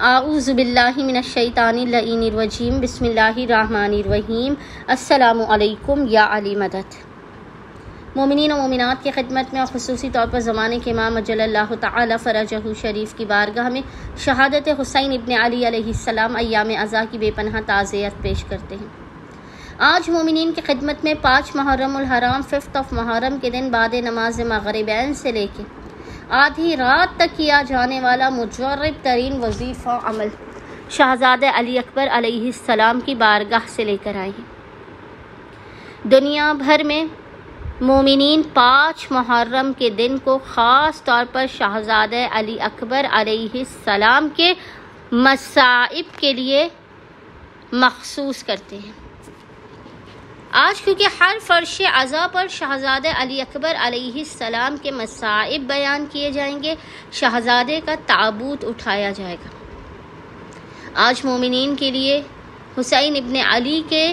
اعوذ باللہ من الشیطان اللعین الرجیم بسم اللہ الرحمن الرحیم السلام علیکم یا علی مدد۔ مومنین و مومنات کی خدمت میں اور خصوصی طور پر زمانے کے امام اجل اللہ تعالی فرجہ شریف کی بارگاہ میں شہادت حسین ابن علی علیہ السلام ایام عزا کی بے پناہ تعزیت پیش کرتے ہیں۔ آج مومنین کی خدمت میں 5 محرم الحرام 5 محرم کے دن بعد نماز مغربین سے لے کے آدھی رات تک کیا جانے والا مجرب ترین وظیفہ عمل شہزادہ علی اکبر علیہ السلام کی بارگاہ سے لے کر آئے ہیں۔ دنیا بھر میں مومنین 5 محرم کے دن کو خاص طور پر شہزادہ علی اکبر علیہ السلام کے مصائب کے لیے مخصوص کرتے ہیں۔ آج کیونکہ ہر فرش عزا پر شہزادہ علی اکبر علیہ السلام کے مصائب بیان کیے جائیں گے، شہزادے کا تابوت اٹھایا جائے گا۔ آج مومنین کے لیے حسین ابن علی کے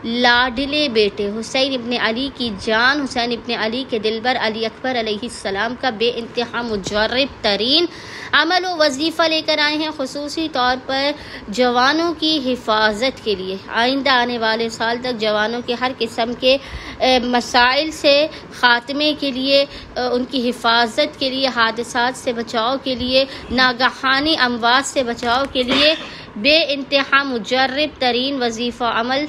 لاڈلے بیٹے، حسین ابن علی کی جان، حسین ابن علی کے دلبر علی اکبر علیہ السلام کا بے انتہا مجرب ترین عمل و وظیفہ لے کر آئے ہیں، خصوصی طور پر جوانوں کی حفاظت کے لیے۔ آئندہ آنے والے سال تک جوانوں کے ہر قسم کے مسائل سے خاتمے کے لیے، ان کی حفاظت کے لیے، حادثات سے بچاؤ کے لیے، ناگہانی اموات سے بچاؤ کے لیے بے انتہا مجرب ترین وظیفہ عمل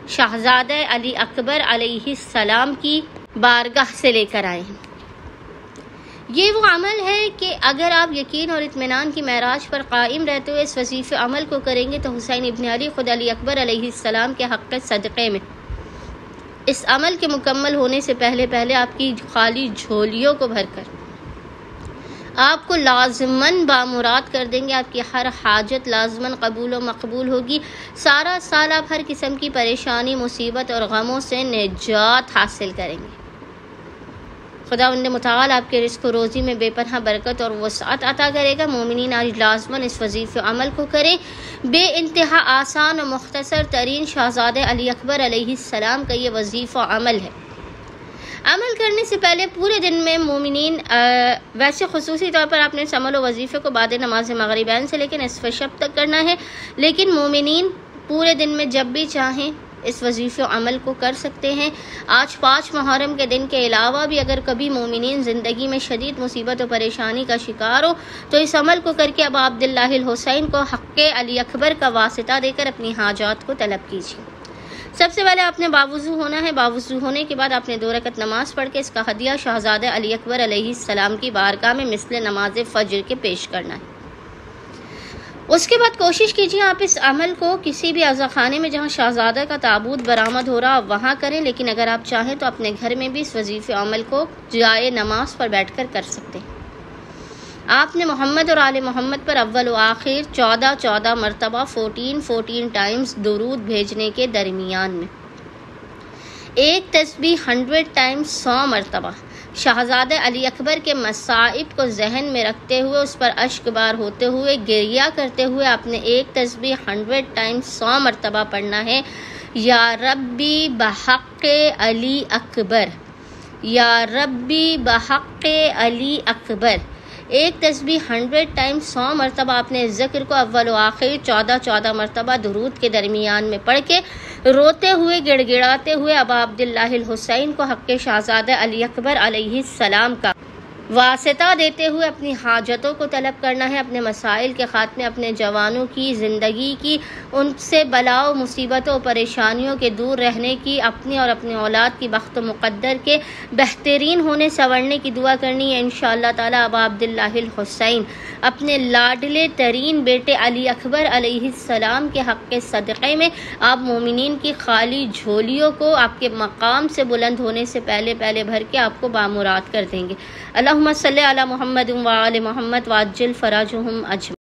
شہزادہ علی اکبر علیہ السلام کی بارگاہ سے لے کر آئے ہیں۔ یہ وہ عمل ہے کہ اگر آپ یقین اور اطمینان کی معراج پر قائم رہتے ہوئے اس وظیفے عمل کو کریں گے تو حسین ابن علی خود علی اکبر علیہ السلام کے حق صدقے میں اس عمل کے مکمل ہونے سے پہلے آپ کی خالی جھولیوں کو بھر کر آپ کو لازماً بامراد کر دیں گے۔ آپ کی ہر حاجت لازماً قبول و مقبول ہوگی۔ سارا سال آپ ہر قسم کی پریشانی، مصیبت اور غموں سے نجات حاصل کریں گے۔ خداوند متعال آپ کے رزق و روزی میں بے پناہ برکت اور وسعت عطا کرے گا۔ مومنین آج لازماً اس وظیفے عمل کو کریں۔ بے انتہا آسان و مختصر ترین شہزادہ علی اکبر علیہ السلام کا یہ وظیفہ عمل ہے۔ عمل کرنے سے پہلے پورے دن میں مومنین ویسے خصوصی طور پر اپنے اس عمل و وظیفے کو بعد نماز مغربین سے لے کے نصف شب تک کرنا ہے، لیکن مومنین پورے دن میں جب بھی چاہیں اس وظیفے عمل کو کر سکتے ہیں۔ آج 5 محرم کے دن کے علاوہ بھی اگر کبھی مومنین زندگی میں شدید مصیبت و پریشانی کا شکار ہو تو اس عمل کو کر کے اب عبداللہ الحسین کو حق علی اکبر کا واسطہ دے کر اپنی حاجات کو طلب کیجیے۔ سب سے پہلے آپ نے باوضو ہونا ہے۔ باوضو ہونے کے بعد آپ نے 2 رکعت نماز پڑھ کے اس کا ہدیہ شہزادہ علی اکبر علیہ السلام کی بارگاہ میں مثل نماز فجر کے پیش کرنا ہے۔ اس کے بعد کوشش کیجیے آپ اس عمل کو کسی بھی عزا خانے میں جہاں شہزادہ کا تابوت برآمد ہو رہا وہاں کریں، لیکن اگر آپ چاہیں تو اپنے گھر میں بھی اس وظیفے عمل کو جائے نماز پر بیٹھ کر سکتے ہیں۔ آپ نے محمد اور آل محمد پر اول و آخر 14 مرتبہ 14 ٹائمز درود بھیجنے کے درمیان میں ایک تسبیح 100 ٹائمز 100 مرتبہ شہزادہ علی اکبر کے مصائب کو ذہن میں رکھتے ہوئے، اس پر اشک بار ہوتے ہوئے، گریہ کرتے ہوئے آپ نے ایک تسبیح 100 ٹائمز 100 مرتبہ پڑھنا ہے۔ یا ربی بحق علی اکبر، یا ربی بحق علی اکبر، ایک تسبیح 100 ٹائمز 100 مرتبہ آپ نے ذکر کو اول و آخر 14 مرتبہ درود کے درمیان میں پڑھ کے روتے ہوئے، گڑ گڑاتے ہوئے اب عبداللہ الحسین کو حق شہزادہ علی اکبر علیہ السلام کا واسطہ دیتے ہوئے اپنی حاجتوں کو طلب کرنا ہے، اپنے مسائل کے خاتمے، اپنے جوانوں کی زندگی کی، ان سے بلاؤ مصیبتوں و پریشانیوں کے دور رہنے کی، اپنی اور اپنے اولاد کی بخت و مقدر کے بہترین ہونے سنورنے کی دعا کرنی ہے۔ انشاءاللہ تعالیٰ اب عبداللہ الحسین اپنے لاڈلے ترین بیٹے علی اکبر علیہ السلام کے حق کے صدقے میں آپ مومنین کی خالی جھولیوں کو آپ کے مقام سے بلند ہونے سے پہلے بھر کے آپ کو بامراد کر دیں گے۔ اللہم صلی علی محمد و آل محمد وعجل فرجہم اجمعین۔